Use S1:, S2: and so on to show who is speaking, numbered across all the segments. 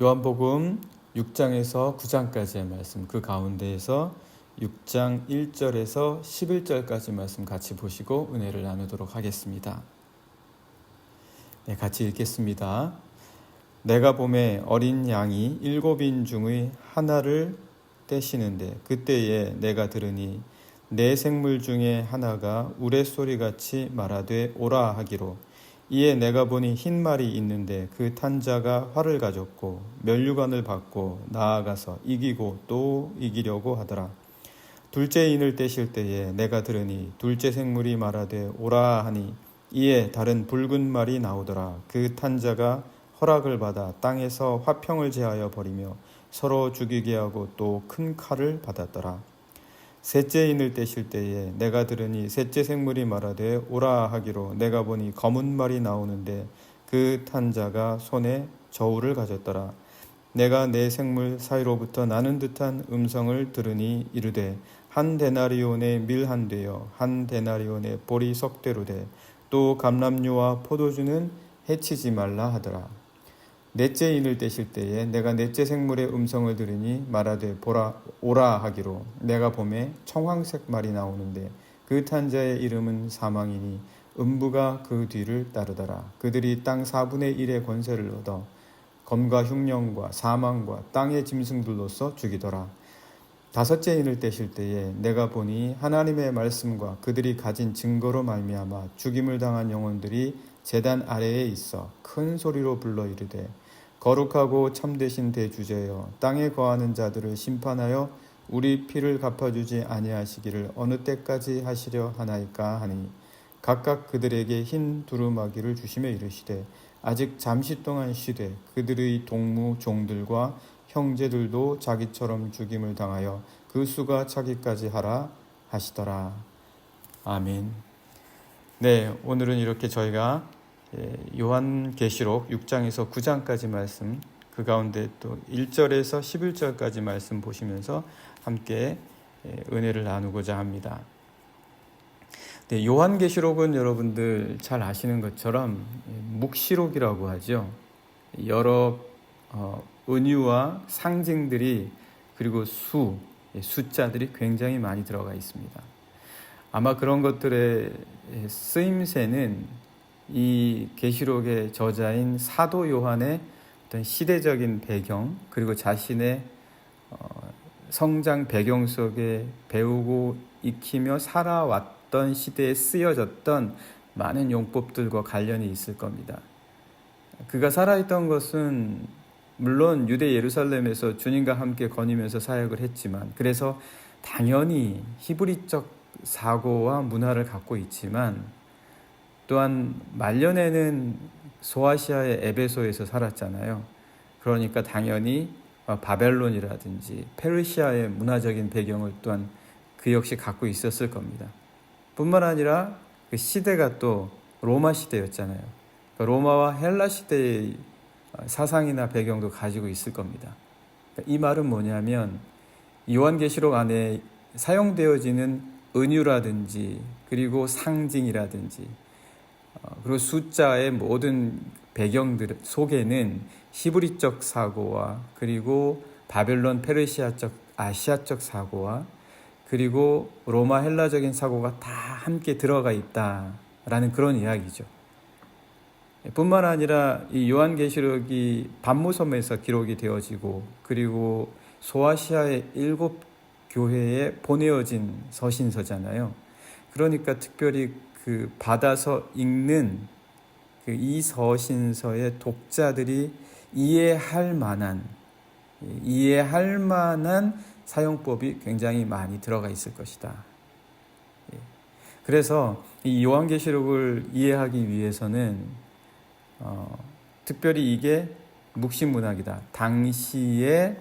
S1: 요한복음 6장에서 9장까지의 말씀, 그 가운데에서 6장 1절에서 11절까지 말씀 같이 보시고 은혜를 나누도록 하겠습니다. 네, 같이 읽겠습니다. 내가 보매 어린 양이 7인 중의 하나를 떼시는데 그때에 내가 들으니 네 생물 중에 하나가 우레소리같이 말하되 오라 하기로, 이에 내가 보니 흰 말이 있는데 그 탄 자가 활을 가졌고 면류관을 받고 나아가서 이기고 또 이기려고 하더라. 둘째 인을 떼실 때에 내가 들으니 둘째 생물이 말하되 오라 하니, 이에 다른 붉은 말이 나오더라. 그 탄 자가 허락을 받아 땅에서 화평을 제하여 버리며 서로 죽이게 하고 또 큰 칼을 받았더라. 셋째 인을 떼실 때에 내가 들으니 셋째 생물이 말하되 오라 하기로, 내가 보니 검은 말이 나오는데 그 탄 자가 손에 저울을 가졌더라. 내가 네 생물 사이로부터 나는 듯한 음성을 들으니 이르되, 한 데나리온의 밀 한 되여 한 데나리온의 보리 석대로 돼, 또 감람류와 포도주는 해치지 말라 하더라. 넷째 인을 떼실 때에 내가 넷째 생물의 음성을 들으니 말하되 오라 하기로, 내가 보매 청황색 말이 나오는데 그 탄 자의 이름은 사망이니 음부가 그 뒤를 따르더라. 그들이 땅 4분의 1의 권세를 얻어 검과 흉령과 사망과 땅의 짐승들로서 죽이더라. 다섯째 인을 떼실 때에 내가 보니 하나님의 말씀과 그들이 가진 증거로 말미암아 죽임을 당한 영혼들이 제단 아래에 있어 큰 소리로 불러 이르되, 거룩하고 참되신 대주제여, 땅에 거하는 자들을 심판하여 우리 피를 갚아주지 아니하시기를 어느 때까지 하시려 하나이까 하니, 각각 그들에게 흰 두루마기를 주시며 이르시되, 아직 잠시 동안 쉬되 그들의 동무 종들과 형제들도 자기처럼 죽임을 당하여 그 수가 차기까지 하라 하시더라. 아멘. 네, 오늘은 이렇게 저희가 요한계시록 6장에서 9장까지 말씀, 그 가운데 또 1절에서 11절까지 말씀 보시면서 함께 은혜를 나누고자 합니다. 네, 요한계시록은 여러분들 잘 아시는 것처럼 묵시록이라고 하죠. 여러 은유와 상징들이, 그리고 숫자들이 굉장히 많이 들어가 있습니다. 아마 그런 것들의 쓰임새는 이 계시록의 저자인 사도 요한의 어떤 시대적인 배경, 그리고 자신의 성장 배경 속에 배우고 익히며 살아왔던 시대에 쓰여졌던 많은 용법들과 관련이 있을 겁니다. 그가 살아있던 것은 물론 유대 예루살렘에서 주님과 함께 거니면서 사역을 했지만, 그래서 당연히 히브리적 사고와 문화를 갖고 있지만, 또한 말년에는 소아시아의 에베소에서 살았잖아요. 그러니까 당연히 바벨론이라든지 페르시아의 문화적인 배경을 또한 그 역시 갖고 있었을 겁니다. 뿐만 아니라 그 시대가 또 로마 시대였잖아요. 로마와 헬라 시대의 사상이나 배경도 가지고 있을 겁니다. 이 말은 뭐냐면, 요한계시록 안에 사용되어지는 은유라든지 그리고 상징이라든지 그리고 숫자의 모든 배경들 속에는 히브리적 사고와 그리고 바벨론 페르시아적 아시아적 사고와 그리고 로마 헬라적인 사고가 다 함께 들어가 있다라는 그런 이야기죠. 뿐만 아니라 이 요한계시록이 반모섬에서 기록이 되어지고, 그리고 소아시아의 7 교회에 보내어진 서신서잖아요. 그러니까 특별히 그 받아서 읽는 이 서신서의 독자들이 이해할 만한 사용법이 굉장히 많이 들어가 있을 것이다. 그래서 이 요한계시록을 이해하기 위해서는 특별히 이게 묵시문학이다. 당시에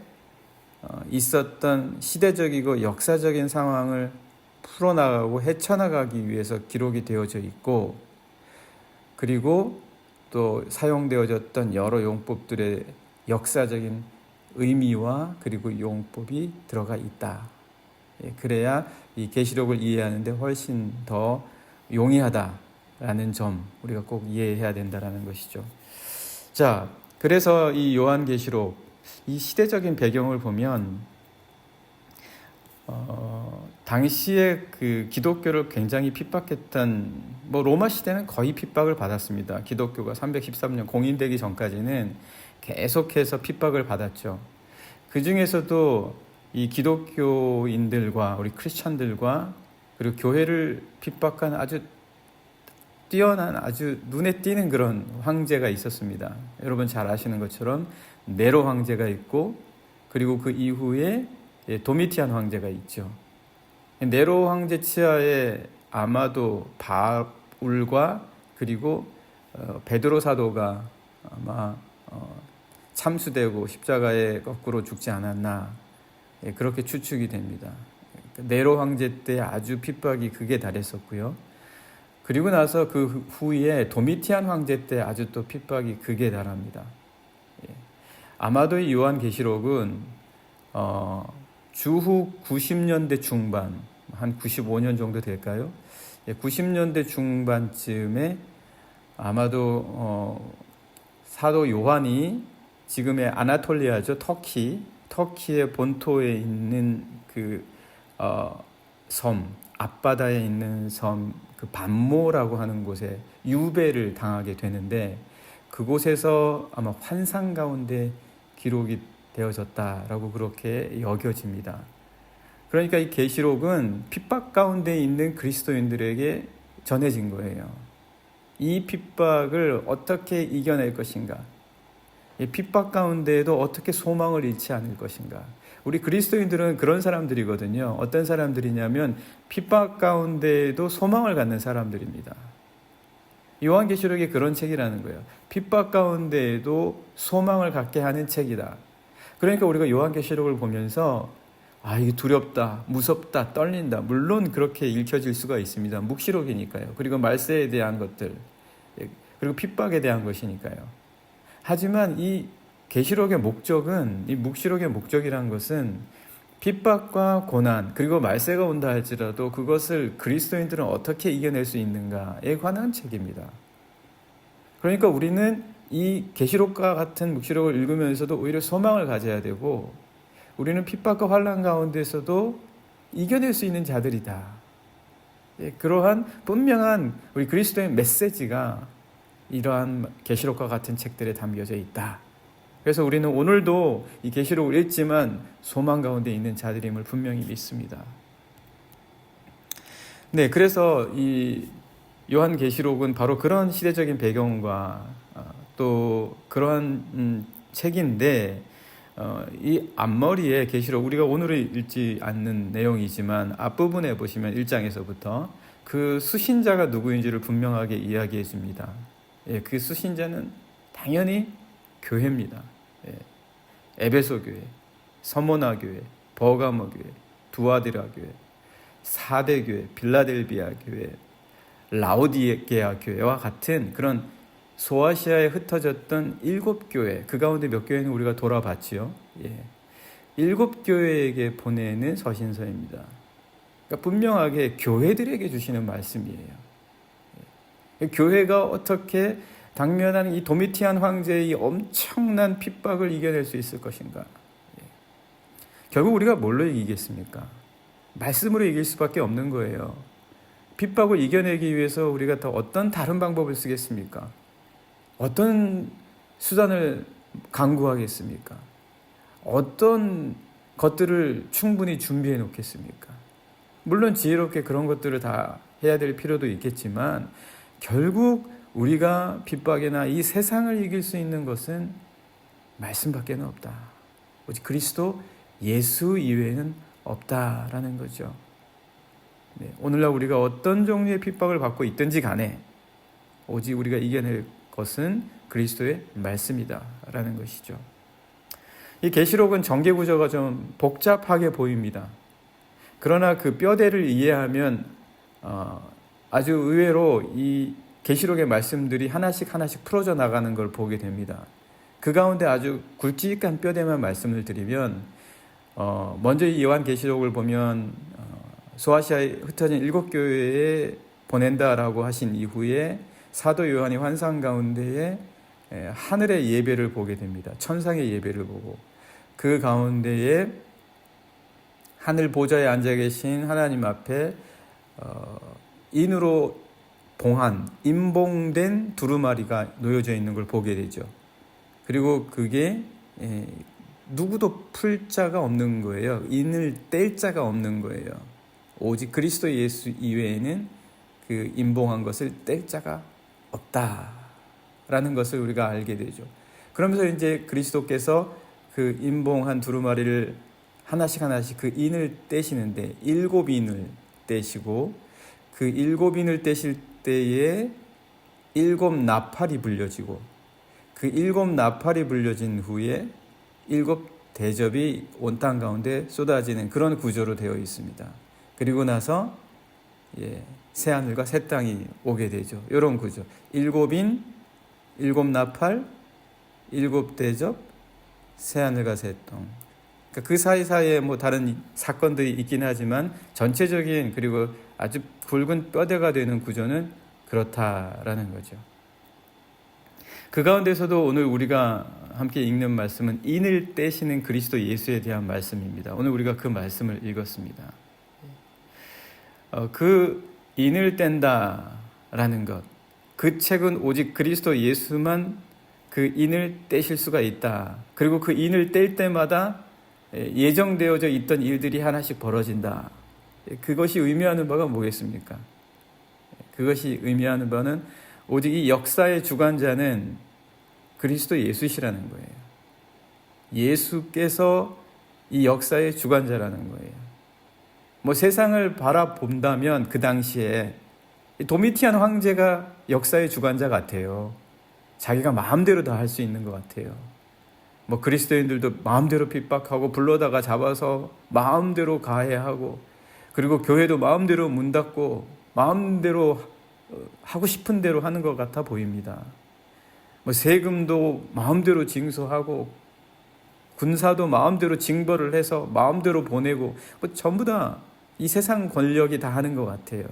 S1: 있었던 시대적이고 역사적인 상황을 풀어나가고 헤쳐나가기 위해서 기록이 되어져 있고, 그리고 또 사용되어졌던 여러 용법들의 역사적인 의미와 그리고 용법이 들어가 있다. 그래야 이 계시록을 이해하는데 훨씬 더 용이하다라는 점 우리가 꼭 이해해야 된다라는 것이죠. 자, 그래서 이 요한계시록, 이 시대적인 배경을 보면 당시에 그 기독교를 굉장히 핍박했던, 로마 시대는 거의 핍박을 받았습니다. 기독교가 313년 공인되기 전까지는 계속해서 핍박을 받았죠. 그 중에서도 이 기독교인들과 우리 크리스천들과 그리고 교회를 핍박한 아주 뛰어난, 아주 눈에 띄는 그런 황제가 있었습니다. 여러분 잘 아시는 것처럼 네로 황제가 있고, 그리고 그 이후에 도미티안 황제가 있죠. 네로 황제 치하에 아마도 바울과 그리고 베드로 사도가 아마 참수되고 십자가에 거꾸로 죽지 않았나, 그렇게 추측이 됩니다. 네로 황제 때 아주 핍박이 극에 달했었고요. 그리고 나서 그 후에 도미티안 황제 때 아주 또 핍박이 극에 달합니다. 아마도 이 요한계시록은 주후 90년대 중반, 한 95년 정도 될까요? 90년대 중반쯤에 아마도 사도 요한이 지금의 아나톨리아죠, 터키의 본토에 있는 그 섬, 앞바다에 있는 섬, 그 반모라고 하는 곳에 유배를 당하게 되는데, 그곳에서 아마 환상 가운데 기록이 되어졌다라고 그렇게 여겨집니다. 그러니까 이 계시록은 핍박 가운데 있는 그리스도인들에게 전해진 거예요. 이 핍박을 어떻게 이겨낼 것인가, 이 핍박 가운데에도 어떻게 소망을 잃지 않을 것인가. 우리 그리스도인들은 그런 사람들이거든요. 어떤 사람들이냐면 핍박 가운데에도 소망을 갖는 사람들입니다. 요한계시록이 그런 책이라는 거예요. 핍박 가운데에도 소망을 갖게 하는 책이다. 그러니까 우리가 요한계시록을 보면서 이게 두렵다, 무섭다, 떨린다, 물론 그렇게 읽혀질 수가 있습니다. 묵시록이니까요. 그리고 말세에 대한 것들, 그리고 핍박에 대한 것이니까요. 하지만 이 계시록의 목적은, 이 묵시록의 목적이라는 것은 핍박과 고난, 그리고 말세가 온다 할지라도 그것을 그리스도인들은 어떻게 이겨낼 수 있는가에 관한 책입니다. 그러니까 우리는 이 계시록과 같은 묵시록을 읽으면서도 오히려 소망을 가져야 되고, 우리는 핍박과 환난 가운데서도 이겨낼 수 있는 자들이다. 그러한 분명한 우리 그리스도의 메시지가 이러한 계시록과 같은 책들에 담겨져 있다. 그래서 우리는 오늘도 이 계시록을 읽지만 소망 가운데 있는 자들임을 분명히 믿습니다. 네, 그래서 이 요한계시록은 바로 그런 시대적인 배경과 또 그러한 책인데, 이 앞머리에 계시록, 우리가 오늘은 읽지 않는 내용이지만 앞부분에 보시면 1장에서부터 그 수신자가 누구인지를 분명하게 이야기해 줍니다. 그 수신자는 당연히 교회입니다. 에베소 교회, 서모나 교회, 버가모 교회, 두아디라 교회, 사대 교회, 빌라델비아 교회, 라오디게아 교회와 같은 그런 소아시아에 흩어졌던 7교회, 그 가운데 몇 교회는 우리가 돌아봤지요. 7교회에게 보내는 서신서입니다. 그러니까 분명하게 교회들에게 주시는 말씀이에요. 교회가 어떻게 당면한 이 도미티안 황제의 이 엄청난 핍박을 이겨낼 수 있을 것인가. 결국 우리가 뭘로 이기겠습니까? 말씀으로 이길 수밖에 없는 거예요. 핍박을 이겨내기 위해서 우리가 더 어떤 다른 방법을 쓰겠습니까? 어떤 수단을 강구하겠습니까? 어떤 것들을 충분히 준비해 놓겠습니까? 물론 지혜롭게 그런 것들을 다 해야 될 필요도 있겠지만, 결국 우리가 핍박이나 이 세상을 이길 수 있는 것은 말씀밖에 없다. 오직 그리스도 예수 이외에는 없다라는 거죠. 오늘날 우리가 어떤 종류의 핍박을 받고 있든지 간에 오직 우리가 이겨낼 것은 그리스도의 말씀이다라는 것이죠. 이 계시록은 전개 구조가 좀 복잡하게 보입니다. 그러나 그 뼈대를 이해하면 아주 의외로 이 계시록의 말씀들이 하나씩 풀어져 나가는 걸 보게 됩니다. 그 가운데 아주 굵직한 뼈대만 말씀을 드리면, 먼저 이 요한계시록을 보면 소아시아에 흩어진 7교회에 보낸다라고 하신 이후에 사도 요한이 환상 가운데에 하늘의 예배를 보게 됩니다. 천상의 예배를 보고 그 가운데에 하늘 보좌에 앉아 계신 하나님 앞에 인으로 봉한 임봉된 두루마리가 놓여져 있는 걸 보게 되죠. 그리고 그게 누구도 풀 자가 없는 거예요. 인을 뗄 자가 없는 거예요. 오직 그리스도 예수 이외에는 그 임봉한 것을 뗄 자가 없다라는 것을 우리가 알게 되죠. 그러면서 이제 그리스도께서 그 임봉한 두루마리를 하나씩 그 인을 떼시는데 7인을 떼시고 그 7인을 떼실 때에 7 나팔이 불려지고 그 7 나팔이 불려진 후에 7 대접이 온 땅 가운데 쏟아지는 그런 구조로 되어 있습니다. 그리고 나서 새하늘과 새 땅이 오게 되죠. 이런 구조. 7인, 7 나팔, 7 대접, 새하늘과 새 땅. 그러니까 그 사이사이에 뭐 다른 사건들이 있긴 하지만 전체적인 그리고 아주 굵은 뼈대가 되는 구조는 그렇다라는 거죠. 그 가운데서도 오늘 우리가 함께 읽는 말씀은 인을 떼시는 그리스도 예수에 대한 말씀입니다. 오늘 우리가 그 말씀을 읽었습니다. 그 인을 뗀다라는 것, 그 책은 오직 그리스도 예수만 그 인을 떼실 수가 있다. 그리고 그 인을 뗄 때마다 예정되어져 있던 일들이 하나씩 벌어진다. 그것이 의미하는 바가 뭐겠습니까? 그것이 의미하는 바는 오직 이 역사의 주관자는 그리스도 예수시라는 거예요. 예수께서 이 역사의 주관자라는 거예요. 뭐 세상을 바라본다면 그 당시에 도미티안 황제가 역사의 주관자 같아요. 자기가 마음대로 다 할 수 있는 것 같아요. 뭐 그리스도인들도 마음대로 핍박하고 불러다가 잡아서 마음대로 가해하고 그리고 교회도 마음대로 문 닫고 마음대로 하고 싶은 대로 하는 것 같아 보입니다. 뭐 세금도 마음대로 징수하고 군사도 마음대로 징벌을 해서 마음대로 보내고 뭐 전부 다 이 세상 권력이 다 하는 것 같아요.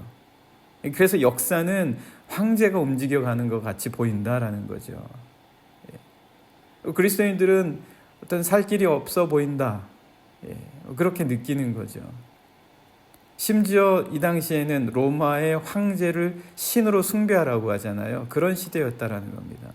S1: 그래서 역사는 황제가 움직여가는 것 같이 보인다라는 거죠. 그리스도인들은 어떤 살 길이 없어 보인다. 그렇게 느끼는 거죠. 심지어 이 당시에는 로마의 황제를 신으로 숭배하라고 하잖아요. 그런 시대였다라는 겁니다.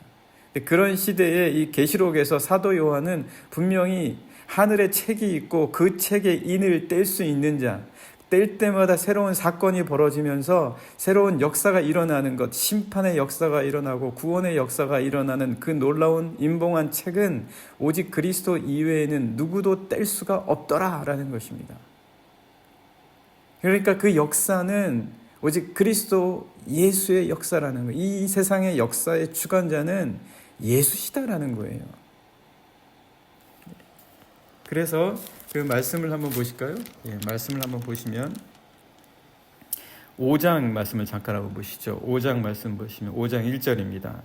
S1: 그런 시대에 이 계시록에서 사도 요한은 분명히 하늘에 책이 있고 그 책에 인을 뗄 수 있는 자, 뗄 때마다 새로운 사건이 벌어지면서 새로운 역사가 일어나는 것, 심판의 역사가 일어나고 구원의 역사가 일어나는 그 놀라운 임봉한 책은 오직 그리스도 이외에는 누구도 뗄 수가 없더라라는 것입니다. 그러니까 그 역사는 오직 그리스도 예수의 역사라는 거예요. 이 세상의 역사의 주관자는 예수시다라는 거예요. 그래서 그 말씀을 한번 보실까요? 말씀을 한번 보시면 5장 말씀을 잠깐 한번 보시죠. 5장 말씀 보시면 5장 1절입니다.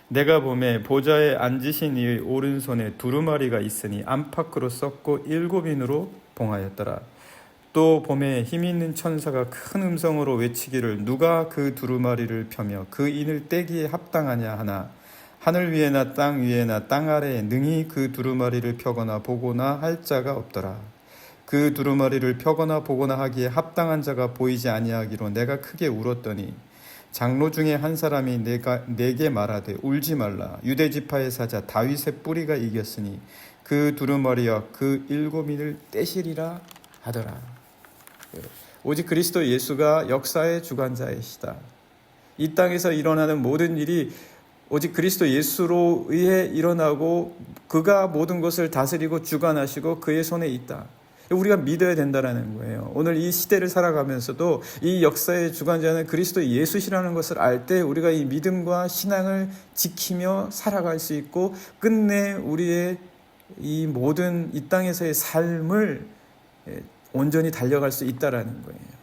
S1: 내가 보매 보좌에 앉으신 이의 오른손에 두루마리가 있으니 안팎으로 썩고 7인으로 봉하였더라. 또 봄에 힘있는 천사가 큰 음성으로 외치기를 누가 그 두루마리를 펴며 그 인을 떼기에 합당하냐 하나 하늘 위에나 땅 위에나 땅 아래에 능히 그 두루마리를 펴거나 보거나 할 자가 없더라. 그 두루마리를 펴거나 보거나 하기에 합당한 자가 보이지 아니하기로 내가 크게 울었더니 장로 중에 한 사람이 내게 말하되 울지 말라. 유대 지파의 사자 다윗의 뿌리가 이겼으니 그 두루마리와 그 7인을 떼시리라 하더라. 오직 그리스도 예수가 역사의 주관자이시다. 이 땅에서 일어나는 모든 일이 오직 그리스도 예수로 의해 일어나고 그가 모든 것을 다스리고 주관하시고 그의 손에 있다. 우리가 믿어야 된다는 거예요. 오늘 이 시대를 살아가면서도 이 역사의 주관자는 그리스도 예수시라는 것을 알 때 우리가 이 믿음과 신앙을 지키며 살아갈 수 있고 끝내 우리의 이 모든 이 땅에서의 삶을 온전히 달려갈 수 있다라는 거예요.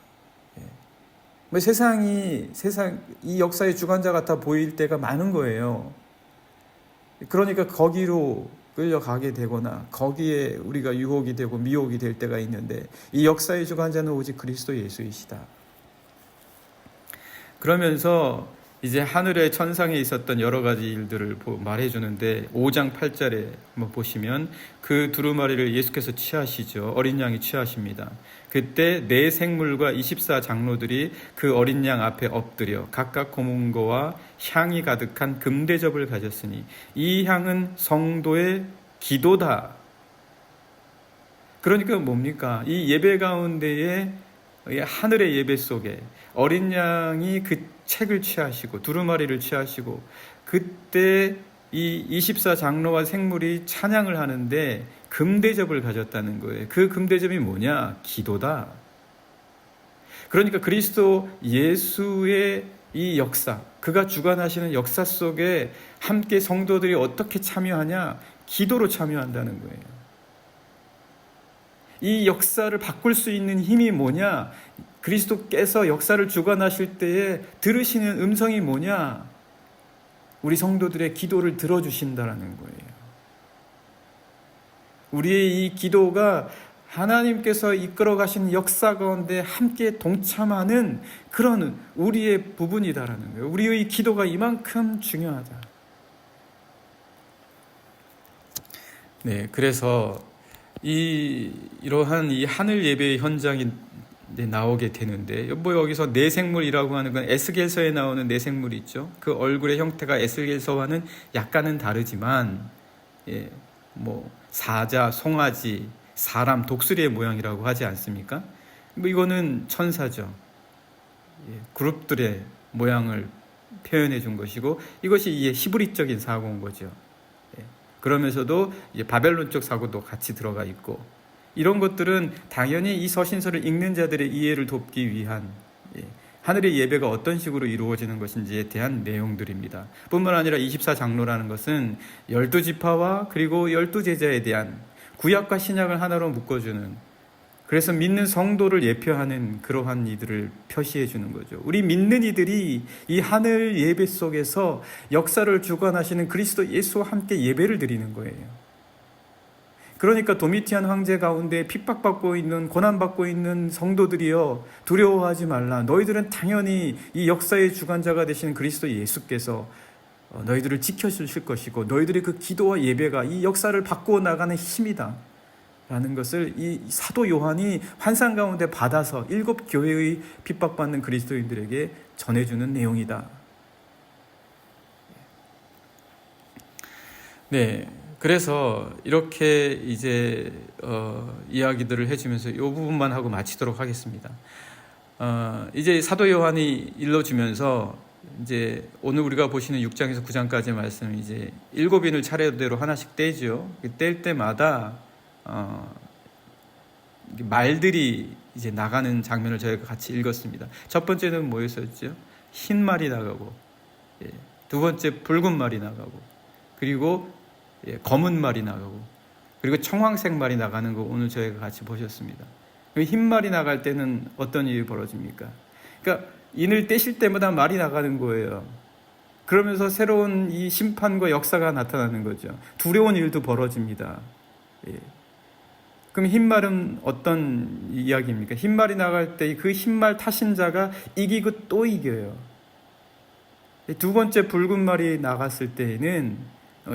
S1: 세상 이 역사의 주관자 같아 보일 때가 많은 거예요. 그러니까 거기로 끌려가게 되거나 거기에 우리가 유혹이 되고 미혹이 될 때가 있는데 이 역사의 주관자는 오직 그리스도 예수이시다. 그러면서 이제 하늘의 천상에 있었던 여러 가지 일들을 말해주는데 5장 8절에 한번 보시면 그 두루마리를 예수께서 취하시죠. 어린 양이 취하십니다. 그때 네 생물과 24장로들이 그 어린 양 앞에 엎드려 각각 고문 거와 향이 가득한 금대접을 가졌으니 이 향은 성도의 기도다. 그러니까 뭡니까? 이 예배 가운데에 하늘의 예배 속에 어린 양이 그 책을 취하시고 두루마리를 취하시고 그때 이 24장로와 생물이 찬양을 하는데 금대접을 가졌다는 거예요. 그 금대접이 뭐냐? 기도다. 그러니까 그리스도 예수의 이 역사, 그가 주관하시는 역사 속에 함께 성도들이 어떻게 참여하냐? 기도로 참여한다는 거예요. 이 역사를 바꿀 수 있는 힘이 뭐냐? 그리스도께서 역사를 주관하실 때에 들으시는 음성이 뭐냐? 우리 성도들의 기도를 들어주신다라는 거예요. 우리의 이 기도가 하나님께서 이끌어 가신 역사 가운데 함께 동참하는 그런 우리의 부분이다라는 거예요. 우리의 기도가 이만큼 중요하다. 네, 그래서 이러한 이 하늘 예배의 현장이 나오게 되는데, 여기서 내생물이라고 하는 건 에스겔서에 나오는 내생물이 있죠. 그 얼굴의 형태가 에스겔서와는 약간은 다르지만, 사자, 송아지, 사람, 독수리의 모양이라고 하지 않습니까? 이거는 천사죠. 그룹들의 모양을 표현해 준 것이고, 이것이 이게 히브리적인 사고인 거죠. 그러면서도 바벨론적 사고도 같이 들어가 있고, 이런 것들은 당연히 이 서신서를 읽는 자들의 이해를 돕기 위한 하늘의 예배가 어떤 식으로 이루어지는 것인지에 대한 내용들입니다. 뿐만 아니라 24장로라는 것은 12지파와 그리고 12제자에 대한 구약과 신약을 하나로 묶어주는, 그래서 믿는 성도를 예표하는 그러한 이들을 표시해 주는 거죠. 우리 믿는 이들이 이 하늘 예배 속에서 역사를 주관하시는 그리스도 예수와 함께 예배를 드리는 거예요. 그러니까 도미티안 황제 가운데 핍박받고 있는, 고난받고 있는 성도들이여, 두려워하지 말라. 너희들은 당연히 이 역사의 주관자가 되시는 그리스도 예수께서 너희들을 지켜주실 것이고, 너희들의 그 기도와 예배가 이 역사를 바꾸어 나가는 힘이다 라는 것을 이 사도 요한이 환상 가운데 받아서 7 교회의 핍박받는 그리스도인들에게 전해주는 내용이다. 네, 그래서 이렇게 이제 이야기들을 해주면서 이 부분만 하고 마치도록 하겠습니다. 이제 사도 요한이 일러주면서 이제 오늘 우리가 보시는 6장에서 9장까지의 말씀, 이제 7인을 차례대로 하나씩 떼죠. 뗄 때마다 말들이 이제 나가는 장면을 저희가 같이 읽었습니다. 첫 번째는 뭐였었죠? 흰 말이 나가고, 두 번째 붉은 말이 나가고, 그리고 검은 말이 나가고, 그리고 청황색 말이 나가는 거 오늘 저희가 같이 보셨습니다. 흰 말이 나갈 때는 어떤 일이 벌어집니까? 그러니까 인을 떼실 때마다 말이 나가는 거예요. 그러면서 새로운 이 심판과 역사가 나타나는 거죠. 두려운 일도 벌어집니다. 그럼 흰말은 어떤 이야기입니까? 흰말이 나갈 때 그 흰말 타신 자가 이기고 또 이겨요. 두 번째 붉은 말이 나갔을 때에는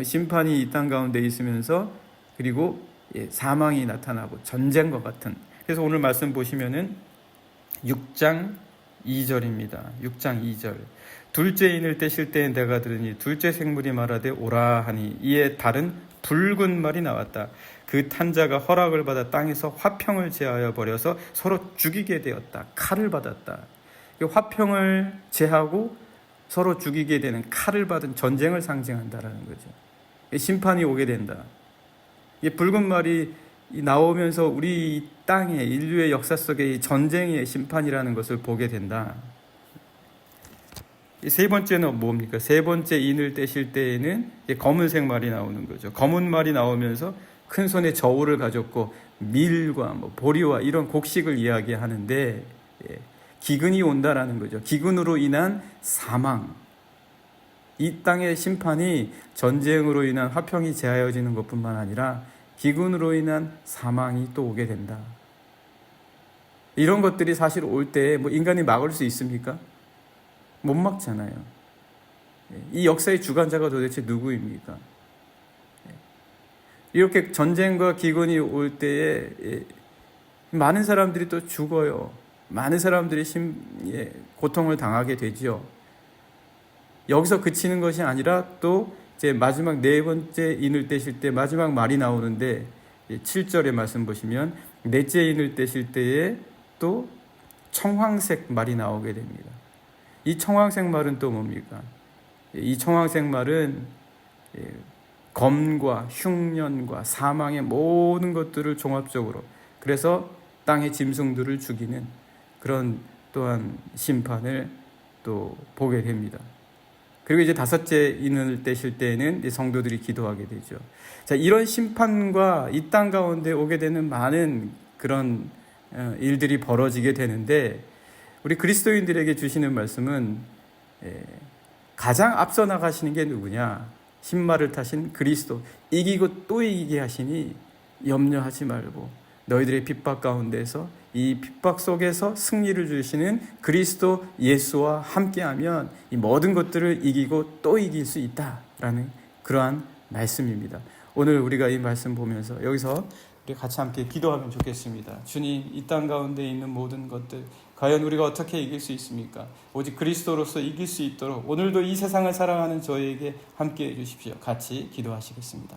S1: 심판이 이 땅 가운데 있으면서, 그리고 사망이 나타나고 전쟁과 같은. 그래서 오늘 말씀 보시면은 6장 2절입니다. 6장 2절. 둘째 인을 떼실 때에 내가 들으니 둘째 생물이 말하되 오라 하니 이에 다른 붉은 말이 나왔다. 그 탄자가 허락을 받아 땅에서 화평을 제하여 버려서 서로 죽이게 되었다. 칼을 받았다. 화평을 제하고 서로 죽이게 되는 칼을 받은 전쟁을 상징한다라는 거죠. 심판이 오게 된다. 붉은 말이 나오면서 우리 땅의 인류의 역사 속에 전쟁의 심판이라는 것을 보게 된다. 세 번째는 뭡니까? 세 번째 인을 떼실 때에는 검은색 말이 나오는 거죠. 검은 말이 나오면서 큰 손에 저울을 가졌고 밀과 보리와 이런 곡식을 이야기하는데, 기근이 온다라는 거죠. 기근으로 인한 사망. 이 땅의 심판이 전쟁으로 인한 화평이 제하여지는 것뿐만 아니라 기근으로 인한 사망이 또 오게 된다. 이런 것들이 사실 올 때 인간이 막을 수 있습니까? 못 막잖아요. 이 역사의 주관자가 도대체 누구입니까? 이렇게 전쟁과 기근이 올 때에 많은 사람들이 또 죽어요. 많은 사람들이 고통을 당하게 되지요. 여기서 그치는 것이 아니라 또 이제 마지막 네 번째 인을 떼실 때 마지막 말이 나오는데 7절의 말씀 보시면 넷째 인을 떼실 때에 또 청황색 말이 나오게 됩니다. 이 청황색 말은 또 뭡니까? 이 청황색 말은 검과 흉년과 사망의 모든 것들을 종합적으로, 그래서 땅의 짐승들을 죽이는 그런 또한 심판을 또 보게 됩니다. 그리고 이제 다섯째 인을 떼실 때에는 성도들이 기도하게 되죠. 자, 이런 심판과 이 땅 가운데 오게 되는 많은 그런 일들이 벌어지게 되는데, 우리 그리스도인들에게 주시는 말씀은 가장 앞서 나가시는 게 누구냐? 신말을 타신 그리스도, 이기고 또 이기게 하시니 염려하지 말고 너희들의 핍박 가운데서 이 핍박 속에서 승리를 주시는 그리스도 예수와 함께하면 이 모든 것들을 이기고 또 이길 수 있다라는 그러한 말씀입니다. 오늘 우리가 이 말씀 보면서 여기서 우리 같이 함께 기도하면 좋겠습니다. 주님, 이 땅 가운데 있는 모든 것들 과연 우리가 어떻게 이길 수 있습니까? 오직 그리스도로서 이길 수 있도록 오늘도 이 세상을 사랑하는 저에게 함께해 주십시오. 같이 기도하시겠습니다.